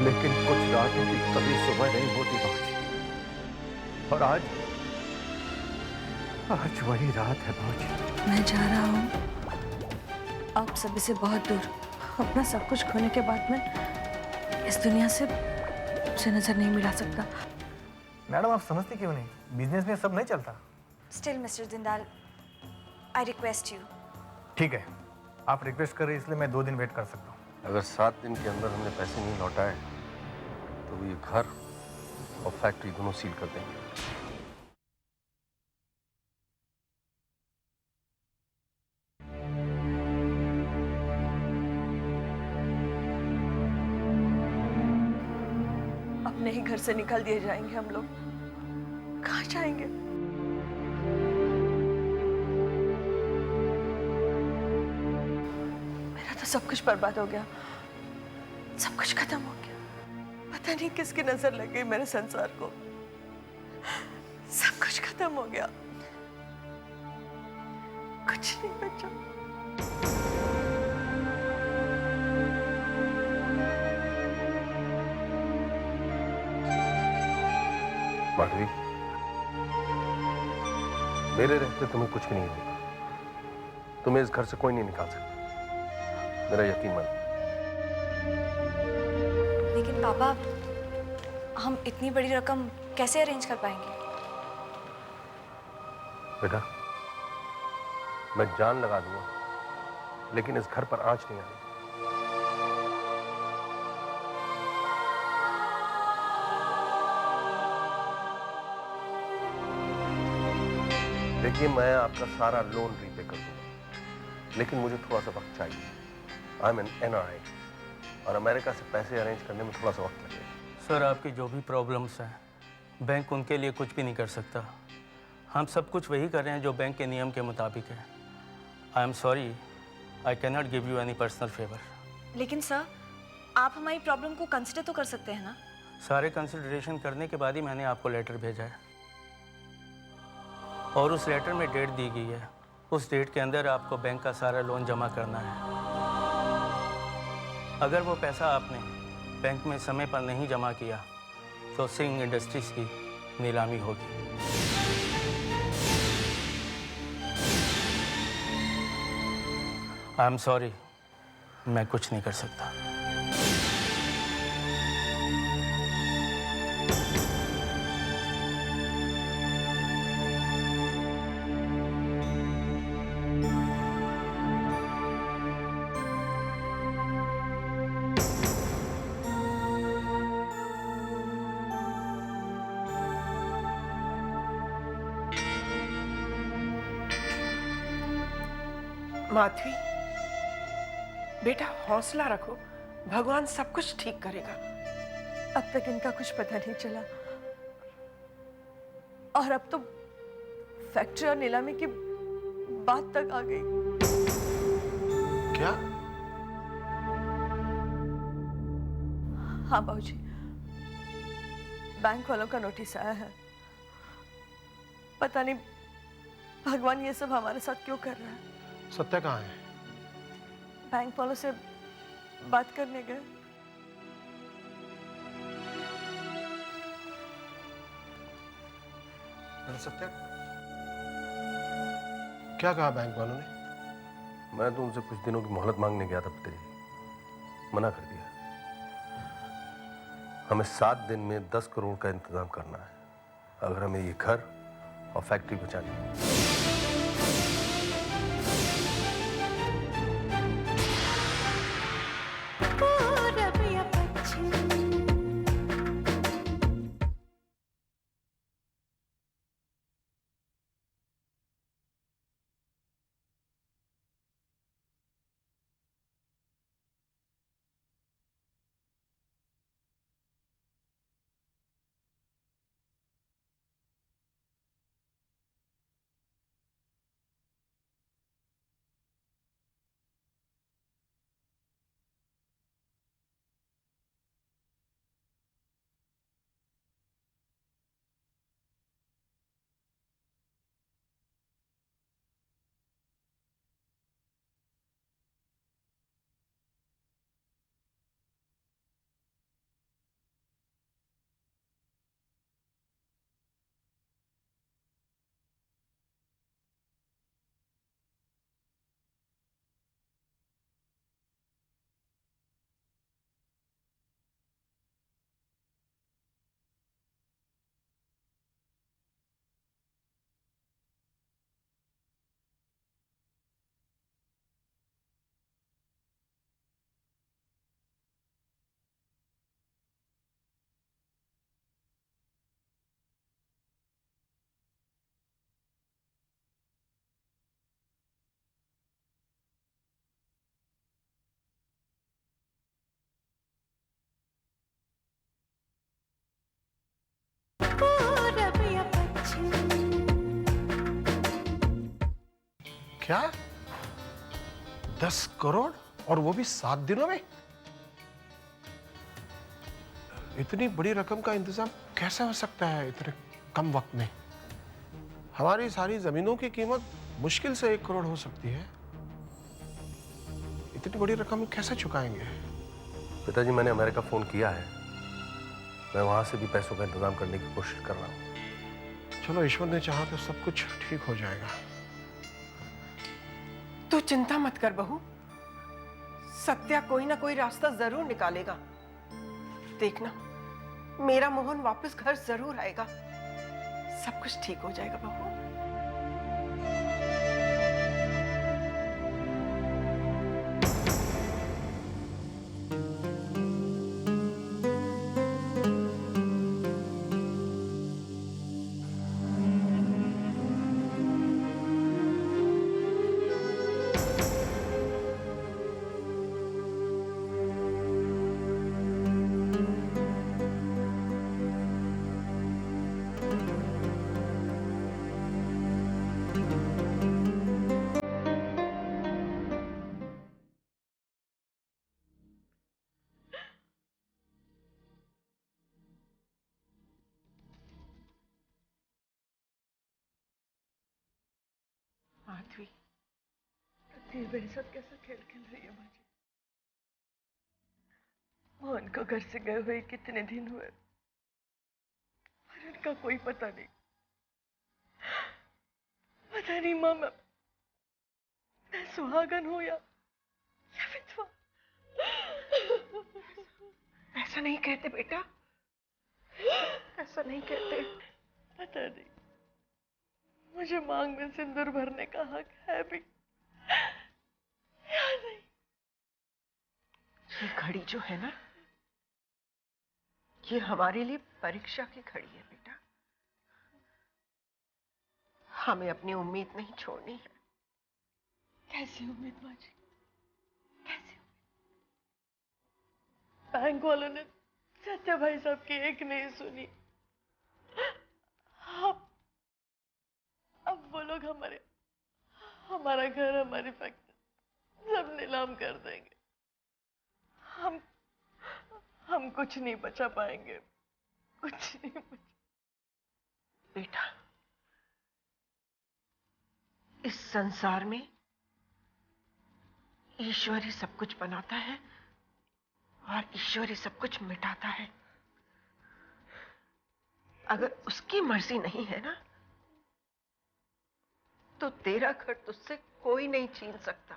लेकिन कुछ रातों की कभी सुबह नहीं होती बाबूजी। और आज आज वही रात है बाबूजी। मैं जा रहा हूँ आप सभी से बहुत दूर। अपना सब कुछ खोने के बाद में इस दुनिया से नजर नहीं मिला सकता। मैडम आप समझती क्यों नहीं? बिजनेस में सब नहीं चलता। Still mister Jindal, I request you. ठीक है, आप रिक्वेस्ट कर रहे हैं इसलिए मैं 2 दिन वेट कर सकता हूँ। अगर 7 दिन के अंदर हमने पैसे नहीं लौटाए तो ये घर और फैक्ट्री दोनों सील कर देंगे। अपने ही घर से निकाल दिए जाएंगे हम लोग। कहाँ जाएंगे? मेरा तो सब कुछ बर्बाद हो गया, सब कुछ खत्म हो गया। पता नहीं किसकी नजर लग गई मेरे संसार को। सब कुछ खत्म हो गया, कुछ नहीं बचा। माधवी, मेरे रहते तुम्हें कुछ भी नहीं होगा। तुम्हें इस घर से कोई नहीं निकाल सकता, मेरा यकीन मान। लेकिन पापा, हम इतनी बड़ी रकम कैसे अरेंज कर पाएंगे? बेटा, मैं जान लगा दूंगा, लेकिन इस घर पर आंच नहीं आनी। देखिए, मैं आपका सारा लोन रीपे कर दूंगा, लेकिन मुझे थोड़ा सा वक्त चाहिए। आई एम एन NRI और अमेरिका से पैसे अरेंज करने में थोड़ा सा वक्त लगेगा। सर, आपकी जो भी प्रॉब्लम्स हैं, बैंक उनके लिए कुछ भी नहीं कर सकता। हम सब कुछ वही कर रहे हैं जो बैंक के नियम के मुताबिक है। I am sorry, I can not give you any personal favour. लेकिन सर, आप हमारी प्रॉब्लम को कंसिडर तो कर सकते हैं ना? सारे कंसिडरेशन करने के बाद ही मैंने आपको लेटर भेजा है, और उस लेटर में डेट दी गई है। उस डेट के अंदर आपको बैंक का सारा लोन जमा करना है। अगर वो पैसा आपने बैंक में समय पर नहीं जमा किया तो सिंह इंडस्ट्रीज की नीलामी होगी। आई एम सॉरी, मैं कुछ नहीं कर सकता। माधवी, बेटा हौसला रखो, भगवान सब कुछ ठीक करेगा। अब तक इनका कुछ पता नहीं चला, और अब तो फैक्ट्री और नीलामी की बात तक आ गई। क्या? हाँ बाबूजी, बैंक वालों का नोटिस आया है। पता नहीं भगवान ये सब हमारे साथ क्यों कर रहा है। सत्या कहाँ है? बैंक वालों से बात करने गए। सत्या, क्या कहा बैंक वालों ने? मैं तो उनसे कुछ दिनों की मोहलत मांगने गया था पिताजी, मना कर दिया। हमें 7 दिन में 10 करोड़ का इंतजाम करना है, अगर हमें ये घर और फैक्ट्री बचानी है। क्या? 10 करोड़ और वो भी 7 दिनों में? इतनी बड़ी रकम का इंतजाम कैसे हो सकता है इतने कम वक्त में? हमारी सारी जमीनों की कीमत मुश्किल से 1 करोड़ हो सकती है। इतनी बड़ी रकम कैसे चुकाएंगे? पिताजी, मैंने अमेरिका फोन किया है। मैं वहां से भी पैसों का इंतजाम करने की कोशिश कर रहा हूं। चलो, ईश्वर ने चाहा तो सब कुछ ठीक हो जाएगा। तू चिंता मत कर बहू, सत्या कोई ना कोई रास्ता जरूर निकालेगा। देखना, मेरा मोहन वापस घर जरूर आएगा। सब कुछ ठीक हो जाएगा बहू। माधवी, ये मेरे साथ कैसा खेल खेल रही है मुझे? मोहन को घर से गए हुए कितने दिन हुए और उनका कोई पता नहीं। पता नहीं माँ, मैं सुहागन हूँ या विधवा। ऐसा नहीं कहते बेटा, ऐसा नहीं कहते। पता नहीं, मुझे मांग में सिंदूर भरने का हक है भी या नहीं। ये घड़ी जो है ना, ये हमारे लिए परीक्षा की घड़ी है बेटा। हमें अपनी उम्मीद नहीं छोड़नी है। कैसी उम्मीद माँ जी, कैसी उम्मीद? बैंक वालों ने सत्या भाई साहब की एक नहीं सुनी। अब वो लोग हमारा घर, हमारी फैक्ट्री सब नीलाम कर देंगे। हम कुछ नहीं बचा पाएंगे, कुछ नहीं बचा। बेटा, इस संसार में ईश्वर ही सब कुछ बनाता है और ईश्वर ही सब कुछ मिटाता है। अगर उसकी मर्जी नहीं है ना, तो तेरा घर तुझसे कोई नहीं छीन सकता।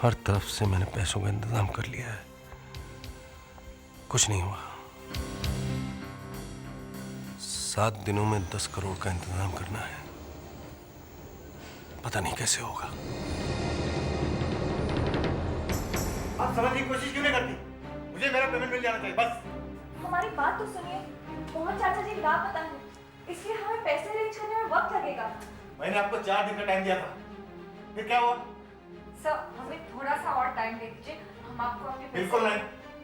हर तरफ से मैंने पैसों का इंतजाम कर लिया है, कुछ नहीं हुआ। 7 दिनों में 10 करोड़ का इंतजाम करना है, पता नहीं कैसे होगा। आप समझने की कोशिश क्यों नहीं करती? मुझे मेरा पेमेंट मिल जाना चाहिए बस। हमारी बात तो सुनिए। मोहन चाचा जी रात पता है, इसलिए हमें पैसे अरेंज करने में वक्त लगेगा। मैंने आपको 4 दिन का टाइम दिया था, फिर क्या हुआ? सर, हमें थोड़ा सा और टाइम दे दीजिए, हम आपको अपने पैसे... बिल्कुल नहीं,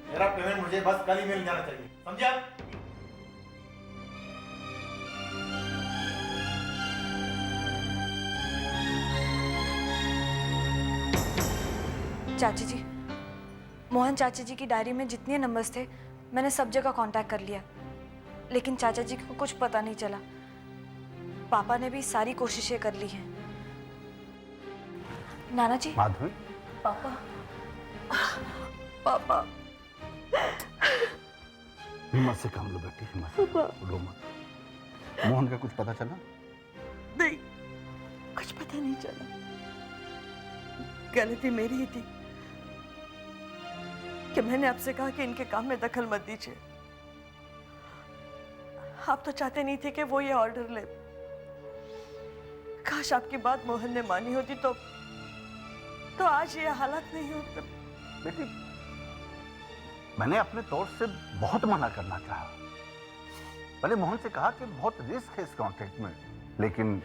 मेरा पेमेंट मुझे बस कल ही मिल जाना चाहिए, समझे आप? चाची जी, मोहन चाचा जी की डायरी में जितने नंबर्स थे मैंने सब जगह कांटेक्ट कर लिया, लेकिन चाचा जी को कुछ पता नहीं चला। पापा ने भी सारी कोशिशें कर ली हैं। नाना जी। माधवी, पापा। पापा, हिम्मत से काम लो बेटी, हिम्मत से लो मत। मोहन का कुछ पता चला? नहीं, कुछ पता नहीं चला। गलती मेरी ही थी कि मैंने आपसे कहा कि इनके काम में दखल मत दीजिए। आप तो चाहते नहीं थे कि वो ये ऑर्डर ले। काश आपकी बात मोहन ने मानी होती तो आज ये हालात नहीं होते। बेटी, मैंने अपने तौर से बहुत मना करना चाहा। मैंने मोहन से कहा कि बहुत रिस्क है इस कॉन्ट्रैक्ट में, लेकिन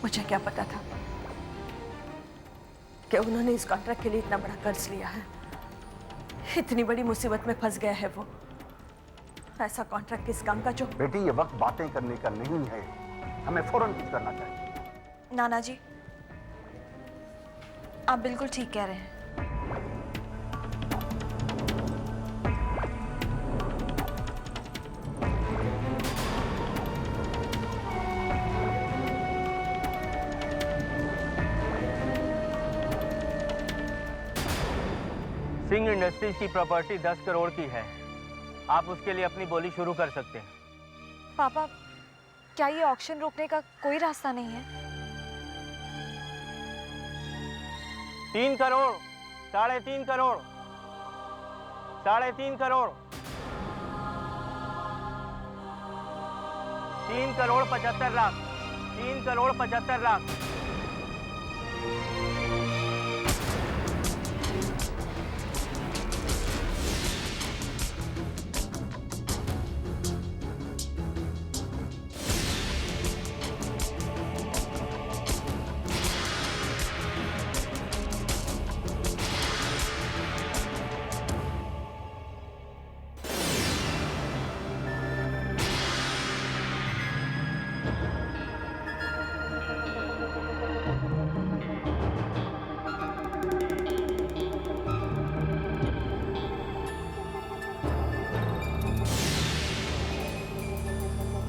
मुझे क्या पता था कि उन्होंने इस कॉन्ट्रैक्ट के लिए इतना बड़ा कर्ज लिया है। इतनी बड़ी मुसीबत में फंस गया है वो। ऐसा कॉन्ट्रैक्ट किस काम का जो। बेटी, ये वक्त बातें करने का नहीं है, हमें फौरन कुछ करना चाहिए। नाना जी, आप बिल्कुल ठीक कह रहे हैं। सिंह इंडस्ट्रीज की प्रॉपर्टी 10 करोड़ की है। आप उसके लिए अपनी बोली शुरू कर सकते हैं। पापा, क्या ये ऑक्शन रोकने का कोई रास्ता नहीं है? 3 करोड़, 3.5 करोड़, 3.5 करोड़, 3 करोड़ 75 लाख, 3 करोड़ 75 लाख।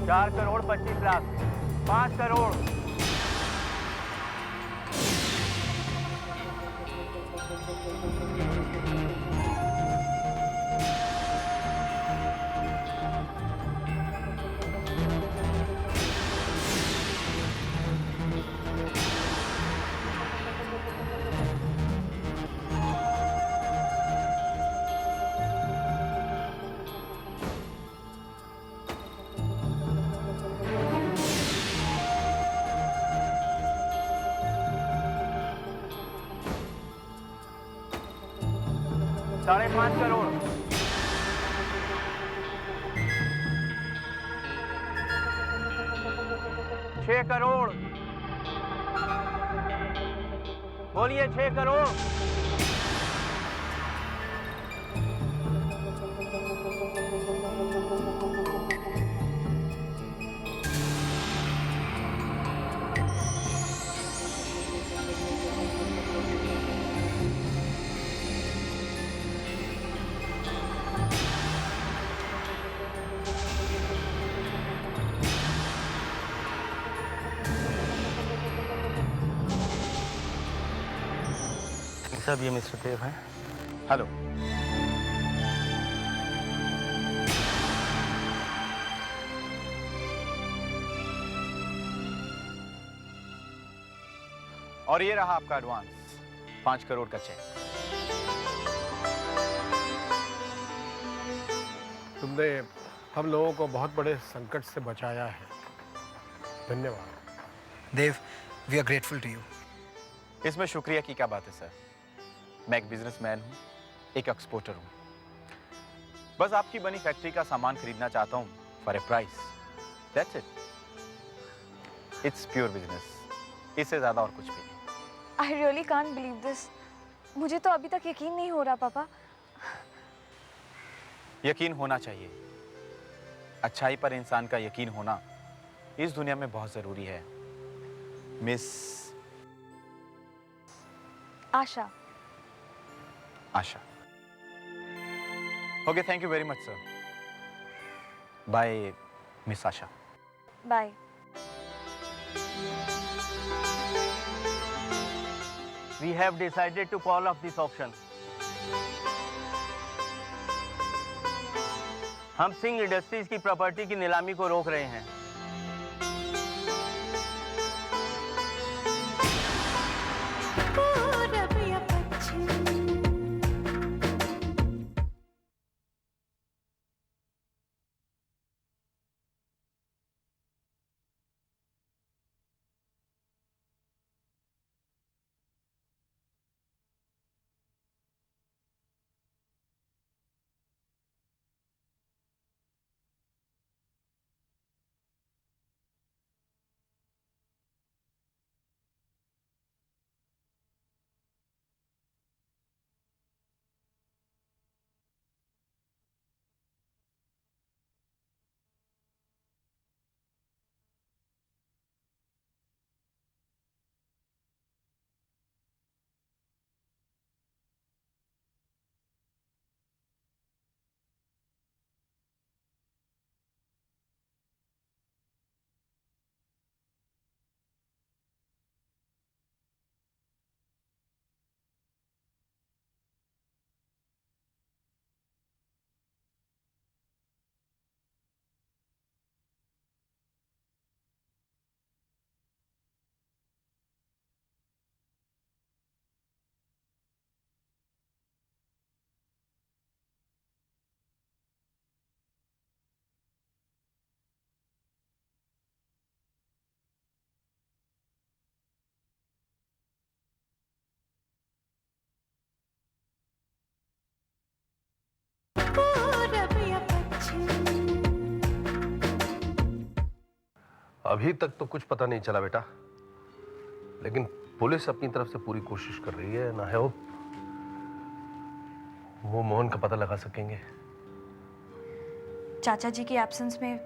चार करोड़ 25 लाख, 5 करोड़, साढ़े 5 करोड़, 6 करोड़, बोलिए 6 करोड़, साहब, ये मिस्टर देव हैं। हेलो। और ये रहा आपका एडवांस, 5 करोड़ का चेक। तुमने हम लोगों को बहुत बड़े संकट से बचाया है, धन्यवाद। Dev, we are grateful to you. इसमें शुक्रिया की क्या बात है सर। मैं एक बिजनेसमैन हूँ, एक एक्सपोर्टर हूँ। बस आपकी बनी फैक्ट्री का सामान खरीदना चाहता हूँ for a price, that's it. It's pure business, इससे ज्यादा और कुछ भी नहीं। I really can't believe this. मुझे तो अभी तक यकीन नहीं हो रहा पापा। यकीन होना चाहिए। अच्छाई पर इंसान का यकीन होना इस दुनिया में बहुत जरूरी है miss Asha. Asha. Okay, thank you very much sir. Bye miss Asha. Bye. We have decided to call off this auction. हम सिंह इंडस्ट्रीज की प्रॉपर्टी की नीलामी को रोक रहे हैं। अभी तक तो कुछ पता नहीं चला बेटा, लेकिन पुलिस अपनी तरफ से पूरी कोशिश कर रही है। ना है वो मोहन का पता लगा सकेंगे। चाचा जी की एब्सेंस में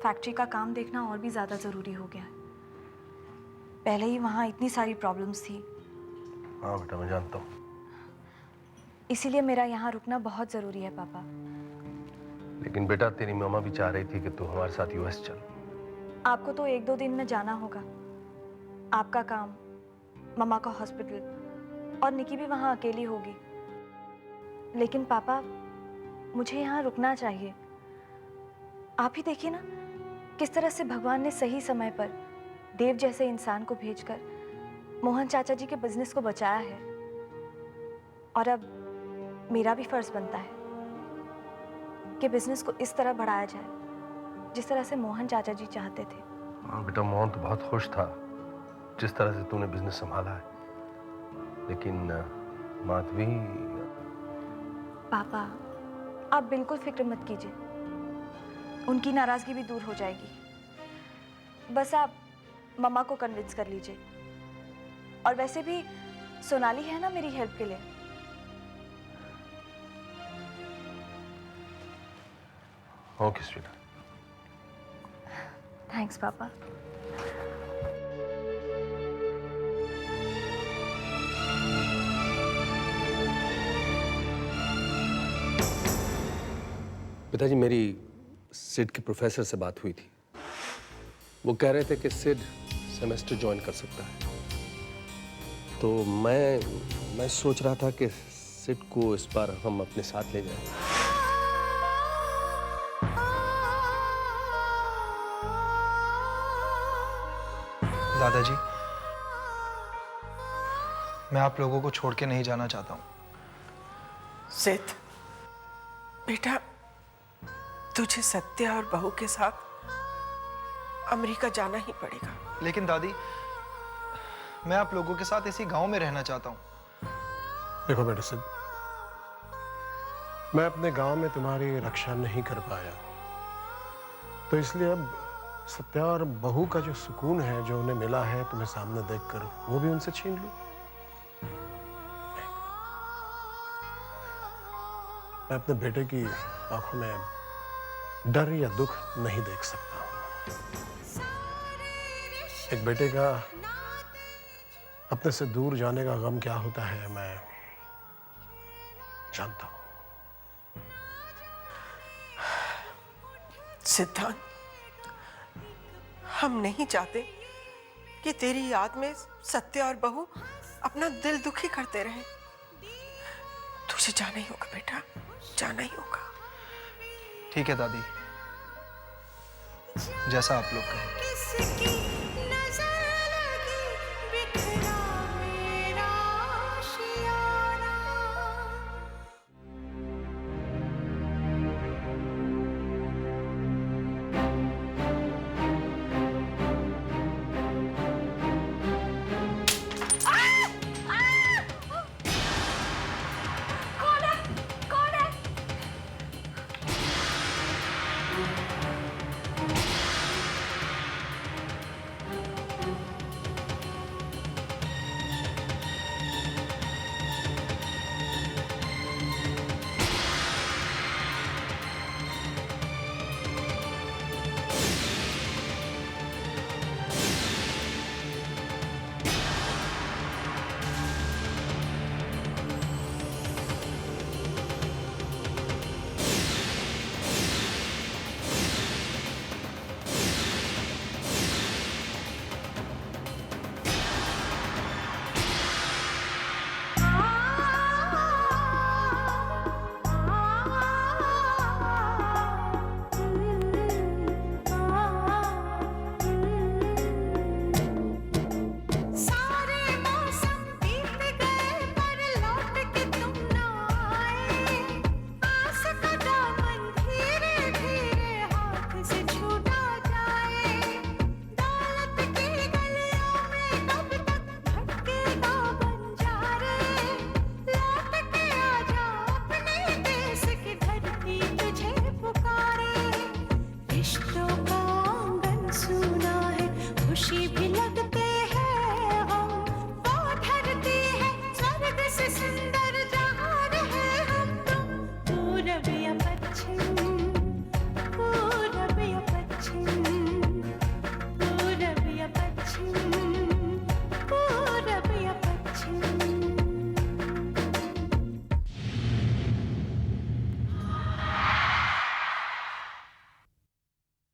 फैक्ट्री का काम देखना और भी ज़्यादा ज़रूरी हो गया है। पहले ही वहाँ इतनी सारी प्रॉब्लम्स थी। हाँ बेटा, मैं जानता हूँ। इसीलिए मेरा यहाँ रुकना बहुत ज़रूरी है पापा। लेकिन बेटा, तेरी मामा भी चाह रही थी कि तू हमारे साथ यूएस चल। आपको तो 1-2 दिन में जाना होगा। आपका काम, मम्मा का हॉस्पिटल और निकी भी वहाँ अकेली होगी। लेकिन पापा, मुझे यहाँ रुकना चाहिए। आप ही देखिए ना, किस तरह से भगवान ने सही समय पर देव जैसे इंसान को भेजकर मोहन चाचा जी के बिजनेस को बचाया है। और अब मेरा भी फर्ज बनता है कि बिजनेस को इस तरह बढ़ाया जाए जिस तरह से मोहन चाचा जी चाहते थे। हाँ बेटा, मोहन तो बहुत खुश था जिस तरह से तूने बिजनेस संभाला है। लेकिन माधवी। पापा, आप बिल्कुल फिक्र मत कीजिए। उनकी नाराजगी भी दूर हो जाएगी। बस आप मम्मा को कन्विंस कर लीजिए। और वैसे भी सोनाली है ना मेरी हेल्प के लिए। Okay sweet. थैंक्स पापा। पिताजी, मेरी सिड के प्रोफेसर से बात हुई थी। वो कह रहे थे कि सिड सेमेस्टर ज्वाइन कर सकता है। तो मैं सोच रहा था कि सिड को इस बार हम अपने साथ ले जाएं। दादाजी, मैं आप लोगों को छोड़ के नहीं जाना चाहता हूँ। सिद्ध, बेटा, तुझे सत्या और बहू के साथ अमेरिका जाना ही पड़ेगा। लेकिन दादी, मैं आप लोगों के साथ इसी गांव में रहना चाहता हूँ। देखो बेटा सिद्ध, मैं अपने गांव में तुम्हारी रक्षा नहीं कर पाया, तो इसलिए अब सत्या और बहू का जो सुकून है, जो उन्हें मिला है तुम्हें सामने देखकर, वो भी उनसे छीन लूं। मैं अपने बेटे की आंखों में डर या दुख नहीं देख सकता हूं। एक बेटे का अपने से दूर जाने का गम क्या होता है, मैं जानता हूं। सिद्धांत, हम नहीं चाहते कि तेरी याद में सत्या और बहू अपना दिल दुखी करते रहें। तुझे जाना ही होगा बेटा, जाना ही होगा। ठीक है दादी, जैसा आप लोग कहें।